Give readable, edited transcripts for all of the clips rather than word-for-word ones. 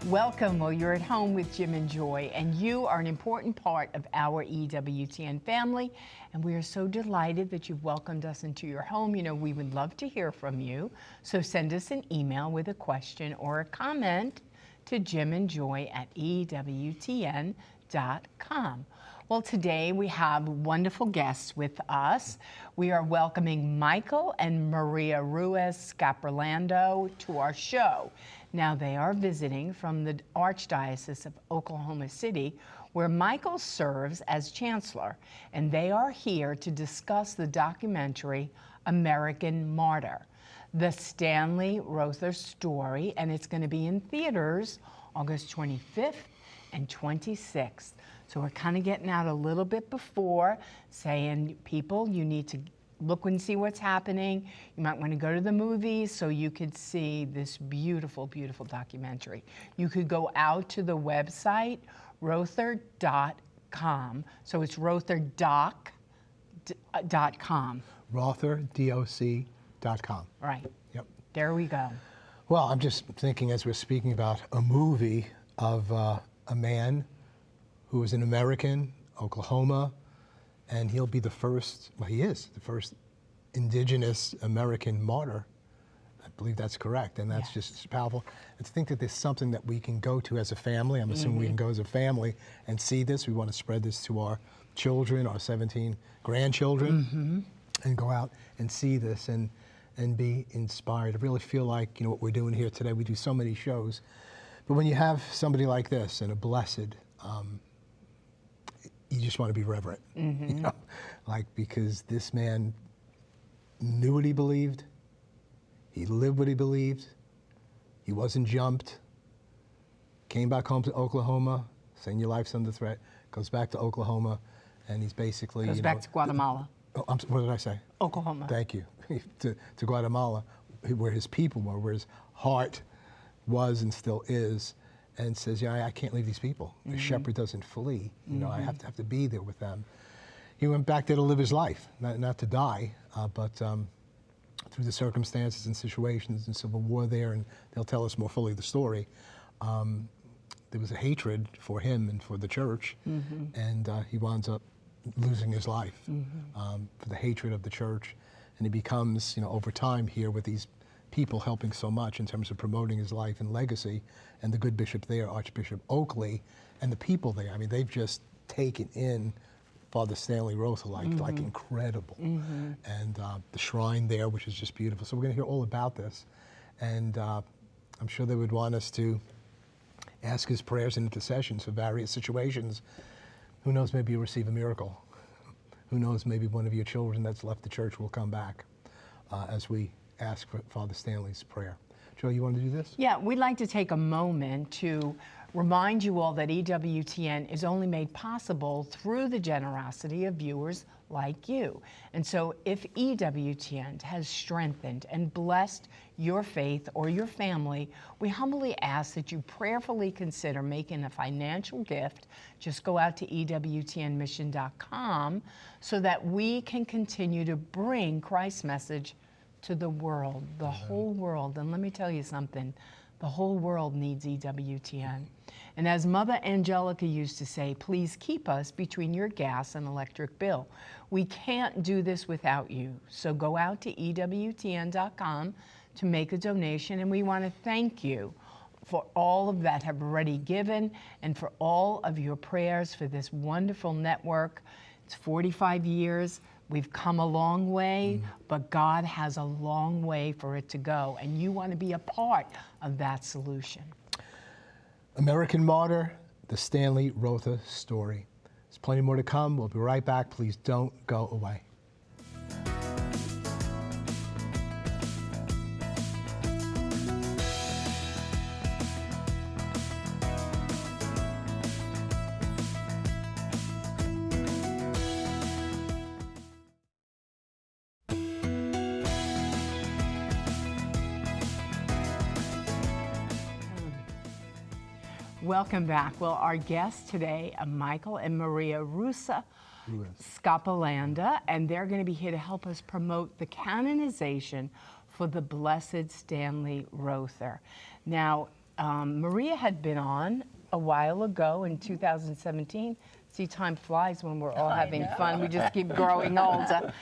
Welcome. Well, you're at home with Jim and Joy, and you are an important part of our EWTN family, and we are so delighted that you've welcomed us into your home. You know, we would love to hear from you, so send us an email with a question or a comment to jimandjoy@EWTN.com. Well, today we have wonderful guests with us. We are welcoming Michael and Maria Scaperlanda to our show. Now, they are visiting from the Archdiocese of Oklahoma City, where Michael serves as chancellor, and they are here to discuss the documentary American Martyr, the Stanley Rother story, and it's going to be in theaters August 25th and 26th. So we're kind of getting out a little bit before, saying, people, you need to look and see what's happening. You might want to go to the movies so you could see this beautiful, beautiful documentary. You could go out to the website, Rother.com. So it's Rother.com. Rother.com. Right. Yep. There we go. Well, I'm just thinking as we're speaking about a movie of a man who was an American, Oklahoma, and he'll be the first, well, he is the first indigenous American martyr. I believe that's correct, and that's just powerful. And to think that there's something that we can go to as a family, I'm assuming we can go as a family and see this. We want to spread this to our children, our 17 grandchildren, and go out and see this and be inspired. I really feel like, you know, what we're doing here today, we do so many shows, but when you have somebody like this and a blessed, you just want to be reverent, you know, like, because this man knew what he believed, he lived what he believed, he wasn't jumped, came back home to Oklahoma, saying your life's under threat, goes back to Oklahoma, and he's basically, Goes back to Guatemala. What did I say? Oklahoma. Thank you. to Guatemala, where his people were, where his heart was and still is, and says, yeah, I can't leave these people. The shepherd doesn't flee. You know, I have to be there with them. He went back there to live his life, not to die, but through the circumstances and situations and civil war there, and they'll tell us more fully the story, there was a hatred for him and for the church, and he winds up losing his life for the hatred of the church. And he becomes, you know, over time here with these people helping so much in terms of promoting his life and legacy, and the good bishop there, Archbishop Oakley, and the people there. I mean, they've just taken in Father Stanley Rother like incredible. And the shrine there, which is just beautiful. So we're going to hear all about this. And I'm sure they would want us to ask his prayers and intercessions for various situations. Who knows, maybe you'll receive a miracle. Who knows, maybe one of your children that's left the church will come back as we ask for Father Stanley's prayer. Joe, you want to do this? Yeah, we'd like to take a moment to remind you all that EWTN is only made possible through the generosity of viewers like you. And so if EWTN has strengthened and blessed your faith or your family, we humbly ask that you prayerfully consider making a financial gift. Just go out to EWTNmission.com so that we can continue to bring Christ's message to the world, the whole world. And let me tell you something, the whole world needs EWTN. And as Mother Angelica used to say, please keep us between your gas and electric bill. We can't do this without you. So go out to EWTN.com to make a donation, and we want to thank you for all of that have already given and for all of your prayers for this wonderful network. It's 45 years. We've come a long way, but God has a long way for it to go, and you want to be a part of that solution. American Martyr, the Stanley Rother story. There's plenty more to come. We'll be right back. Please don't go away. Welcome back. Well, our guests today are Michael and Maria Scaperlanda, and they're going to be here to help us promote the canonization for the Blessed Stanley Rother. Now, Maria had been on a while ago in 2017. See, time flies when we're all having fun. We just keep growing older.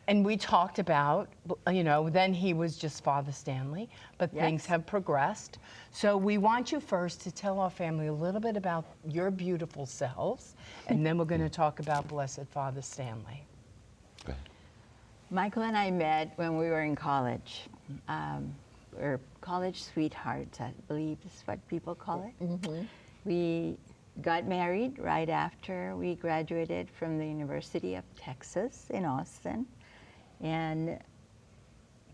And we talked about, you know, then he was just Father Stanley, but things have progressed. So we want you first to tell our family a little bit about your beautiful selves, and then we're going to talk about Blessed Father Stanley. Go ahead. Michael and I met when we were in college. We're college sweethearts, I believe is what people call it. Mm-hmm. We got married right after we graduated from the University of Texas in Austin, and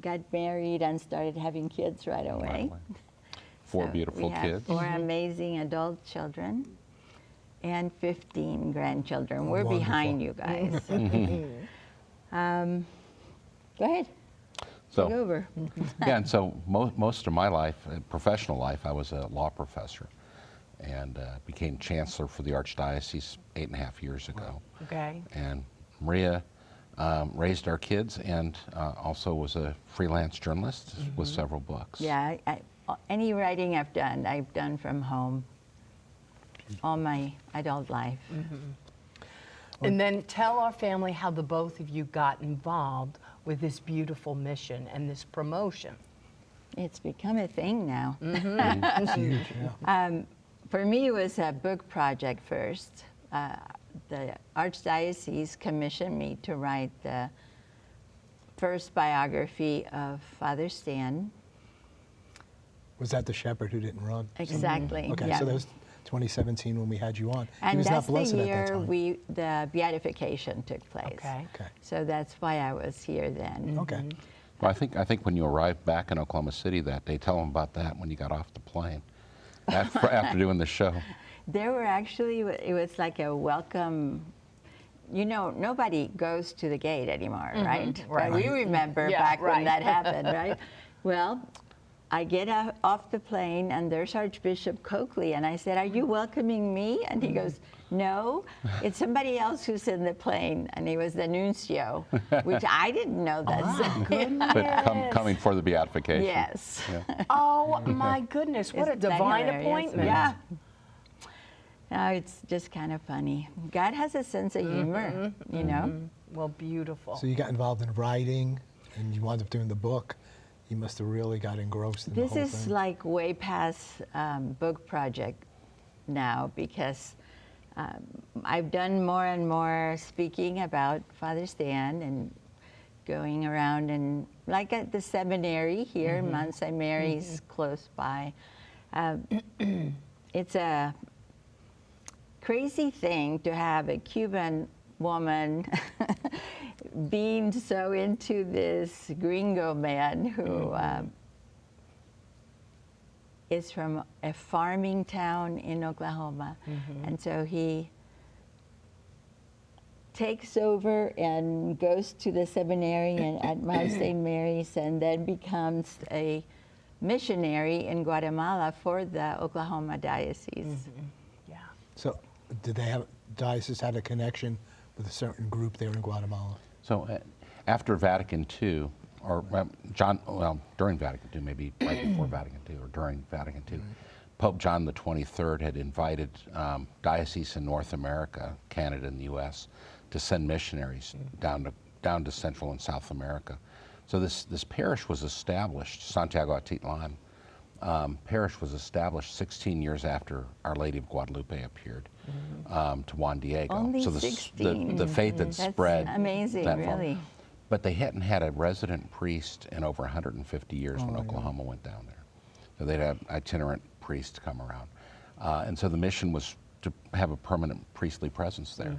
got married and started having kids right away. Four So beautiful we have kids. 4 amazing adult children and 15 grandchildren. We're Wonderful. behind you guys. Go ahead. So, Take over. yeah, and so most of my life, professional life, I was a law professor, and became chancellor for the Archdiocese 8.5 years ago. Okay. And Maria raised our kids, and also was a freelance journalist with several books. Yeah, any writing I've done from home all my adult life. And then tell our family how the both of you got involved with this beautiful mission and this promotion. It's become a thing now. It's huge, yeah. For me, it was a book project first. The Archdiocese commissioned me to write the first biography of Father Stan. Was that the shepherd who didn't run? Exactly. Okay, yeah. so that was 2017 when we had you on. He And was that's not blessed the at that year time. the beatification took place. Okay. Okay. So that's why I was here then. Okay. Well, I think when you arrived back in Oklahoma City that day, tell them about that when you got off the plane after doing the show. There were actually, it was like a welcome, you know, nobody goes to the gate anymore, right? right. But we remember Yeah, back right. when that happened, right? Well, I get off the plane and there's Archbishop Coakley, and I said, "Are you welcoming me?" And he goes, "No, it's somebody else who's in the plane," and he was the nuncio, which I didn't know that. But coming for the beatification. Yes. Yeah. Oh my goodness, what a Isn't that divine hilarious? appointment. Yeah. No, it's just kind of funny. God has a sense of humor, you know? Well, beautiful. So you got involved in writing, and you wound up doing the book. You must have really got engrossed in the This whole is thing. like way past book project now, because I've done more and more speaking about Father Stan and going around, and like at the seminary here, Mount St. Mary's close by. It's a crazy thing to have a Cuban woman being so into this gringo man who is from a farming town in Oklahoma. And so he takes over and goes to the seminary at Mount St. Mary's, and then becomes a missionary in Guatemala for the Oklahoma diocese. Yeah. So did they have, diocese had a connection with a certain group there in Guatemala? So after Vatican II, or during Vatican II, maybe right before Vatican II or during Vatican II, Pope John the 23rd had invited dioceses in North America, Canada, and the U.S. to send missionaries down to Central and South America. So this parish was established, Santiago Atitlan parish was established 16 years after Our Lady of Guadalupe appeared to Juan Diego. Only so 16. The faith had That's spread. amazing, that far. really. But they hadn't had a resident priest in over 150 years when Oklahoma went down there. So they'd have itinerant priests come around. And so the mission was to have a permanent priestly presence there.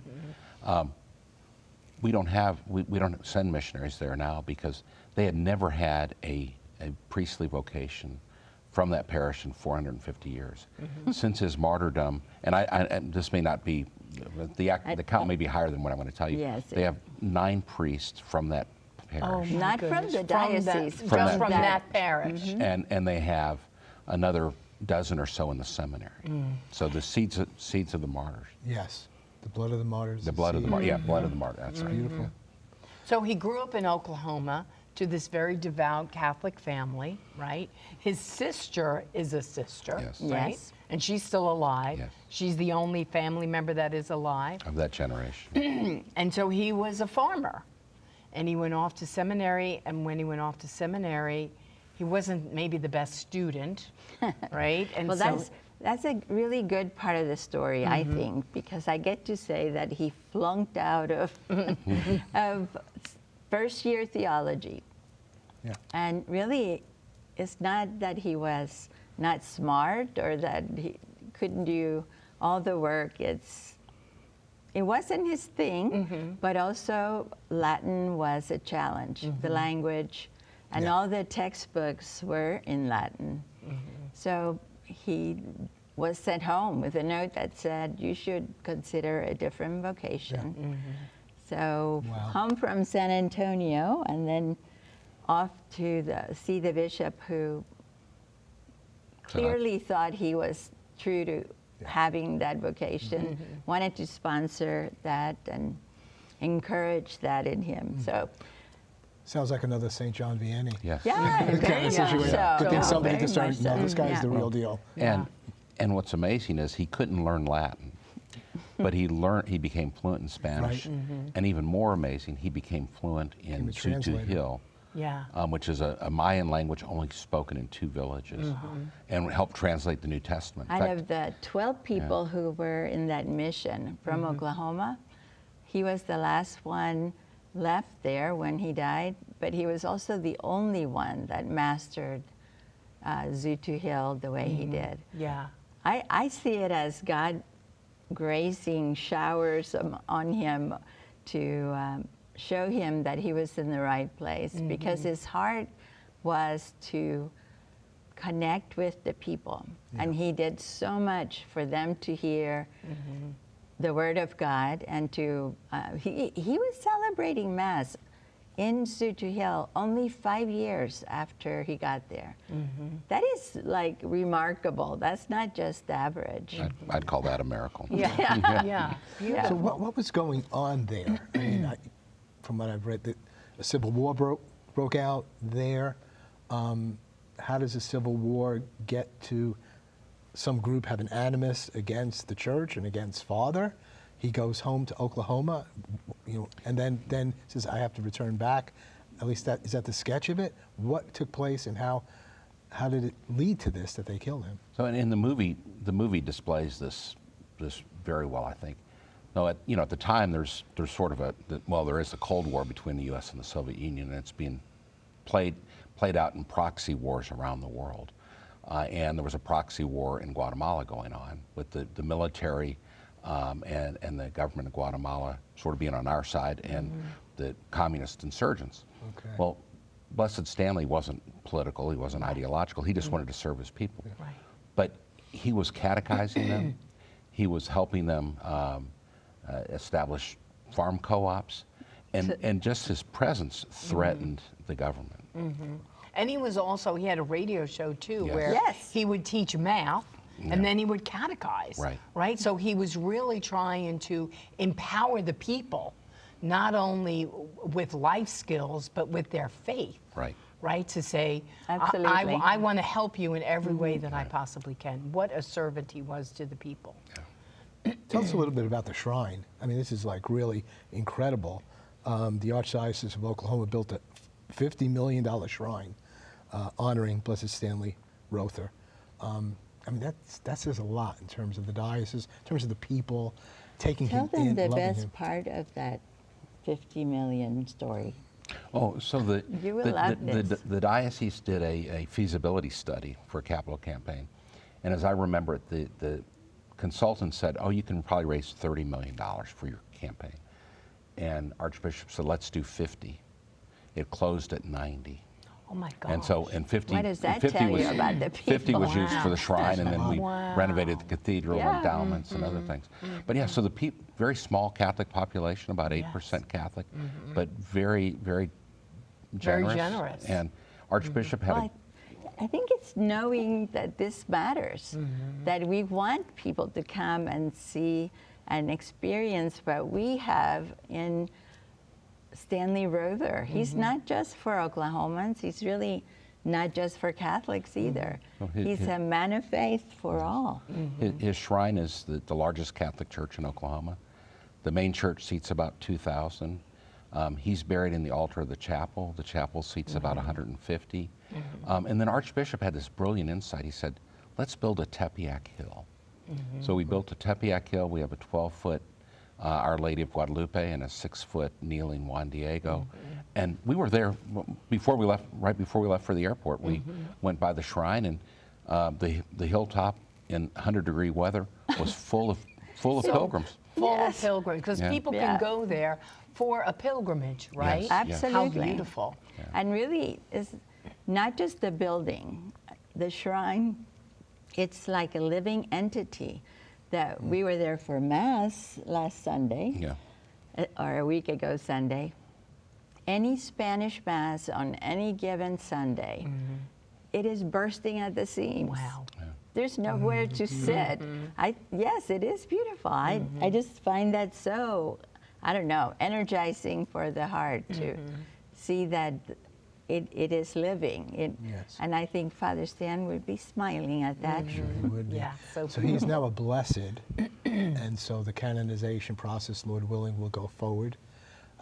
We don't send missionaries there now because they had never had a priestly vocation from that parish in 450 years. Since his martyrdom, and this may not be, the count may be higher than what I'm going to tell you. Yes. They have 9 priests from that parish. Not from the diocese. Just from that parish. And they have another dozen or so in the seminary. So the seeds of the martyrs. Yes. The blood of the martyrs. The blood of the seed. martyrs. Yeah, blood of the martyrs. That's right. Beautiful. So he grew up in Oklahoma to this very devout Catholic family, right? His sister is a sister, Yes. right? Yes. And she's still alive. Yes. She's the only family member that is alive. Of that generation. And so he was a farmer. And he went off to seminary, and when he went off to seminary, he wasn't maybe the best student, right? And Well, so, that's a really good part of the story, I think, because I get to say that he flunked out of of first-year theology. Yeah. And really, it's not that he was not smart or that he couldn't do all the work. It wasn't his thing, but also Latin was a challenge, the language, and Yeah. all the textbooks were in Latin. So he was sent home with a note that said, you should consider a different vocation. So Wow. home from San Antonio and then off to see the bishop who clearly thought he was true to having that vocation, wanted to sponsor that and encourage that in him. So, Sounds like another St. John Vianney. Yes. yeah, very Kind of much situation. so. Good thing somebody Very discerned, much no, so. this guy's Yeah. the real deal. And what's amazing is he couldn't learn Latin, but he became fluent in Spanish. Right. And even more amazing, he became fluent in a translator. Hill, yeah. which is a Mayan language only spoken in 2 villages, and helped translate the New Testament. In Out fact, of the 12 people who were in that mission from Oklahoma, he was the last one left there when he died, but he was also the only one that mastered Zutu Hill the way he did. Yeah. I see it as God gracing showers on him to show him that he was in the right place, because his heart was to connect with the people. And he did so much for them to hear the word of God, and to he was celebrating Mass in Zutu Hill only 5 years after he got there. That is like remarkable. That's not just average. I'd call that a miracle. Yeah. Yeah. So what was going on there? I mean, from what I've read, a civil war broke out there. How does a civil war get to some group have an animus against the church and against Father? He goes home to Oklahoma, and then says, "I have to return back." At least is that the sketch of it? What took place, and how did it lead to this that they killed him? So in the movie displays this very well, I think. No, at the time there's sort of there is a Cold War between the U.S. and the Soviet Union, and it's being played out in proxy wars around the world. And there was a proxy war in Guatemala going on with the military and the government of Guatemala sort of being on our side, and the communist insurgents. Okay. Well, Blessed Stanley wasn't political, he wasn't ideological, he just wanted to serve his people. Right. But he was catechizing them, he was helping them establish farm co-ops, and just his presence threatened the government. And he had a radio show too, Yes. where Yes. he would teach math, and then he would catechize. Right. So he was really trying to empower the people, not only with life skills, but with their faith. Right. Right, to say, Absolutely. I want to help you in every way that I possibly can. What a servant he was to the people. Tell us a little bit about the shrine. I mean, this is like really incredible. The Archdiocese of Oklahoma built a $50 million shrine honoring Blessed Stanley Rother. I mean, that says a lot in terms of the diocese, in terms of the people taking Tell him in, them the loving best him. part of that 50 million story. Oh, so You will love this. the diocese did a feasibility study for a capital campaign, and as I remember it, the consultant said, "Oh, you can probably raise $30 million for your campaign," and Archbishop said, "Let's do 50." It closed at 90. Oh my God. And so, and 50, What does that and 50 tell you was, about the 50 was people? used for the shrine, and then we Wow. renovated the cathedral, Yeah. endowments, and other things. But yeah, so the very small Catholic population, about 8% Catholic, but very, very Very generous. generous. And Archbishop had Well, I think it's knowing that this matters, that we want people to come and see and experience what we have in Stanley Rother. He's not just for Oklahomans. He's really not just for Catholics either. Well, He's a man of faith for all. His shrine is the largest Catholic church in Oklahoma. The main church seats about 2,000. He's buried in the altar of the chapel. The chapel seats about 150. And then Archbishop had this brilliant insight. He said, let's build a Tepeyac Hill. So we built a Tepeyac Hill. We have a 12-foot Our Lady of Guadalupe and a 6-foot kneeling Juan Diego. And we were there before we left, right before we left for the airport. We went by the shrine, and the hilltop in 100-degree weather was full of pilgrims. Full Yes. of pilgrims, because people Yeah. can go there for a pilgrimage, right? Yes. Absolutely. How beautiful. And really, it's not just the building. The shrine, it's like a living entity. That we were there for Mass last Sunday, or a week ago Sunday. Any Spanish Mass on any given Sunday, it is bursting at the seams. Wow. There's nowhere to sit. Yes, it is beautiful. I just find that so, I don't know, energizing for the heart to see that it is living. Yes. And I think Father Stan would be smiling at that. He would be. Yeah, so So he's now a blessed, and so the canonization process, Lord willing, will go forward.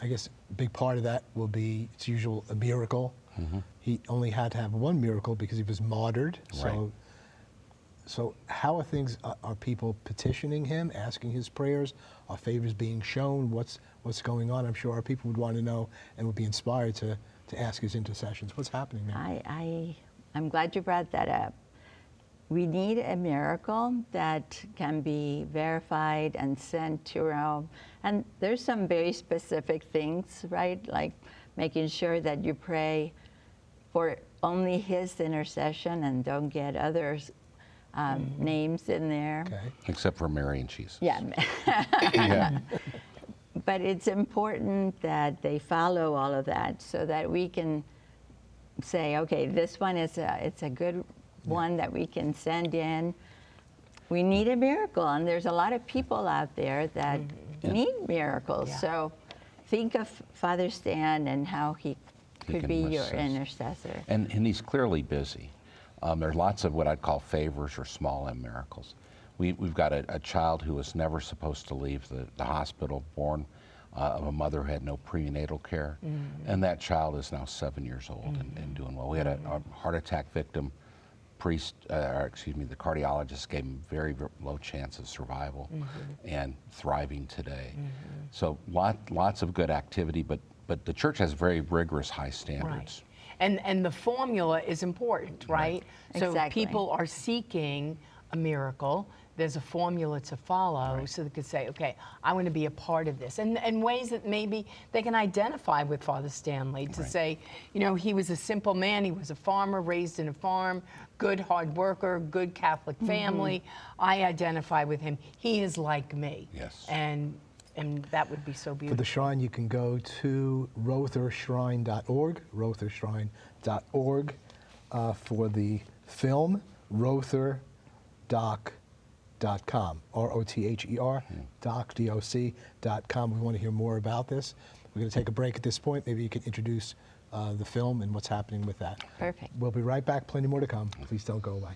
I guess a big part of that will be, it's usual, a miracle. He only had to have one miracle because he was martyred. Right. So how are things, are people petitioning him, asking his prayers? Are favors being shown? What's going on? I'm sure our people would want to know and would be inspired to ask his intercessions. What's happening now? I'm glad you brought that up. We need a miracle that can be verified and sent to Rome. And there's some very specific things, right? Like making sure that you pray for only his intercession and don't get others' names in there. Okay. Except for Mary and Jesus. Yeah. Yeah. But it's important that they follow all of that so that we can say, okay, this one it's a good one that we can send in. We need a miracle, and there's a lot of people out there that need miracles. Yeah. So think of Father Stan and how he could can be your assist. intercessor. And he's clearly busy. There's lots of what I'd call favors or small M miracles. We've got a child who was never supposed to leave the hospital, born of a mother who had no prenatal care, and that child is now 7 years old and doing well. We had a heart attack victim. The cardiologist gave him very, very low chance of survival and thriving today. So lots of good activity, but the church has very rigorous high standards. Right. And the formula is important, right? So if Exactly. people are seeking a miracle, there's a formula to follow so they could say, okay, I want to be a part of this. And ways that maybe they can identify with Father Stanley to say, you know, he was a simple man, he was a farmer, raised in a farm, good hard worker, good Catholic family. I identify with him. He is like me. Yes. And that would be so For beautiful. the shrine, you can go to rothershrine.org, rothershrine.org, for the film, rotherdoc.com, R-O-T-H-E-R, doc, D-O-C.com. We want to hear more about this. We're going to take a break at this point. Maybe you can introduce the film and what's happening with that. Perfect. We'll be right back. Plenty more to come. Please don't go away.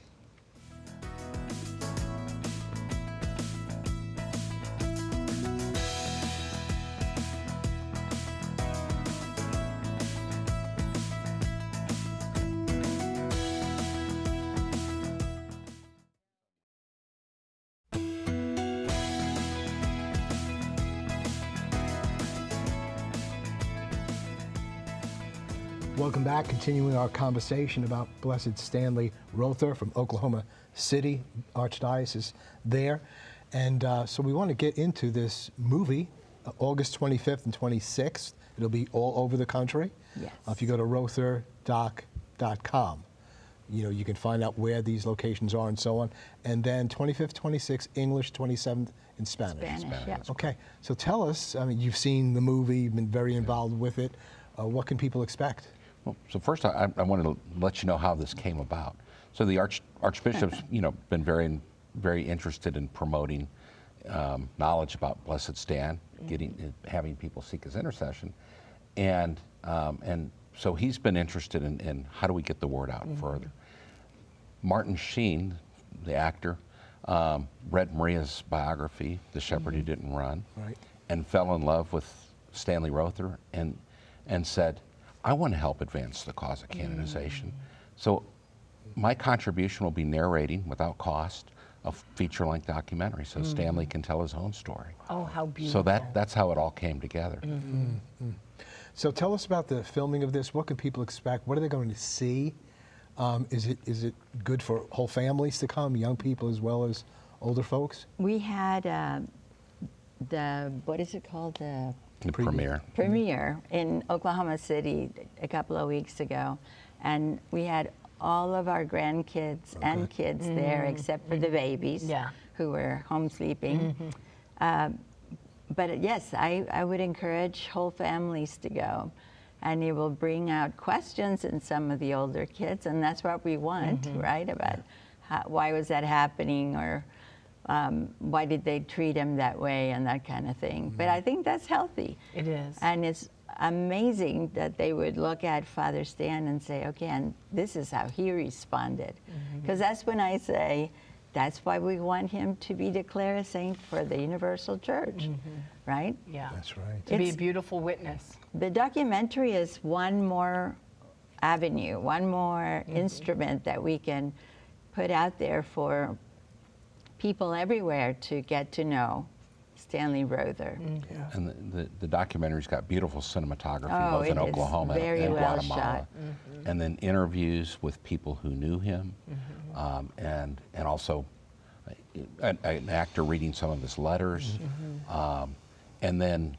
Welcome back, continuing our conversation about Blessed Stanley Rother from Oklahoma City Archdiocese there. And so we want to get into this movie, August 25th and 26th. It'll be all over the country. Yes. If you go to rothersdoc.com, you know, you can find out where these locations are and so on. And then 25th, 26th, English, 27th in Spanish. Spanish, yeah. Okay, so tell us, I mean, you've seen the movie, you've been very involved with it. What can people expect? Well, so first, I wanted to let you know how this came about. So the Archbishop's, been very, very interested in promoting knowledge about Blessed Stan, having people seek his intercession, And so he's been interested in how do we get the word out further. Martin Sheen, the actor, read Maria's biography, The Shepherd Who Didn't Run, Right. and fell in love with Stanley Rother and said, I want to help advance the cause of canonization. So my contribution will be narrating without cost a feature-length documentary so Stanley can tell his own story. Oh, how beautiful. So that's how it all came together. So tell us about the filming of this. What can people expect? What are they going to see? Is it good for whole families to come, young people as well as older folks? We had what is it called? The The premiere. premiere in Oklahoma City a couple of weeks ago. And we had all of our grandkids and kids there, except for the babies who were home sleeping. But yes, I would encourage whole families to go. And it will bring out questions in some of the older kids, and that's what we want, right? About why was that happening, or why did they treat him that way, and that kind of thing. But I think that's healthy. It is. And it's amazing that they would look at Father Stan and say, okay, and this is how he responded. Because that's when I say, that's why we want him to be declared a saint for the Universal Church, right? Yeah. That's right. To be a beautiful witness. The documentary is one more avenue, one more instrument that we can put out there for people everywhere to get to know Stanley Rother. And the documentary's got beautiful cinematography, Oh, both in it is Oklahoma very and well Guatemala. shot. And then interviews with people who knew him, and also an actor reading some of his letters, and then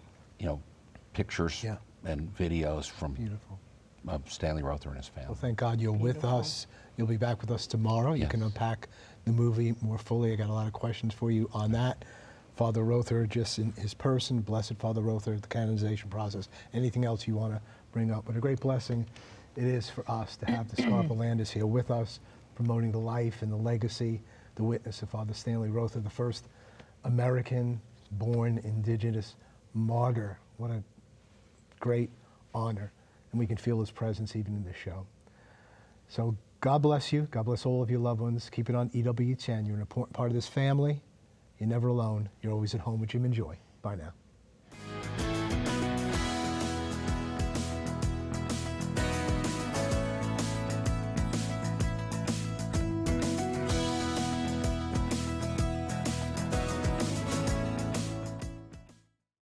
pictures and videos from Beautiful. of Stanley Rother and his family. Well, thank God you're with us. You'll be back with us tomorrow. You Yes. can unpack the movie more fully. I got a lot of questions for you on that. Father Rother, just in his person, Blessed Father Rother, the canonization process. Anything else you want to bring up? What a great blessing it is for us to have the Scaperlandas here with us, promoting the life and the legacy, the witness of Father Stanley Rother, the first American-born indigenous martyr. What a great honor, and we can feel his presence even in this show. So God bless you. God bless all of your loved ones. Keep it on EWTN. You're an important part of this family. You're never alone. You're always at home with Jim and Joy. Bye now.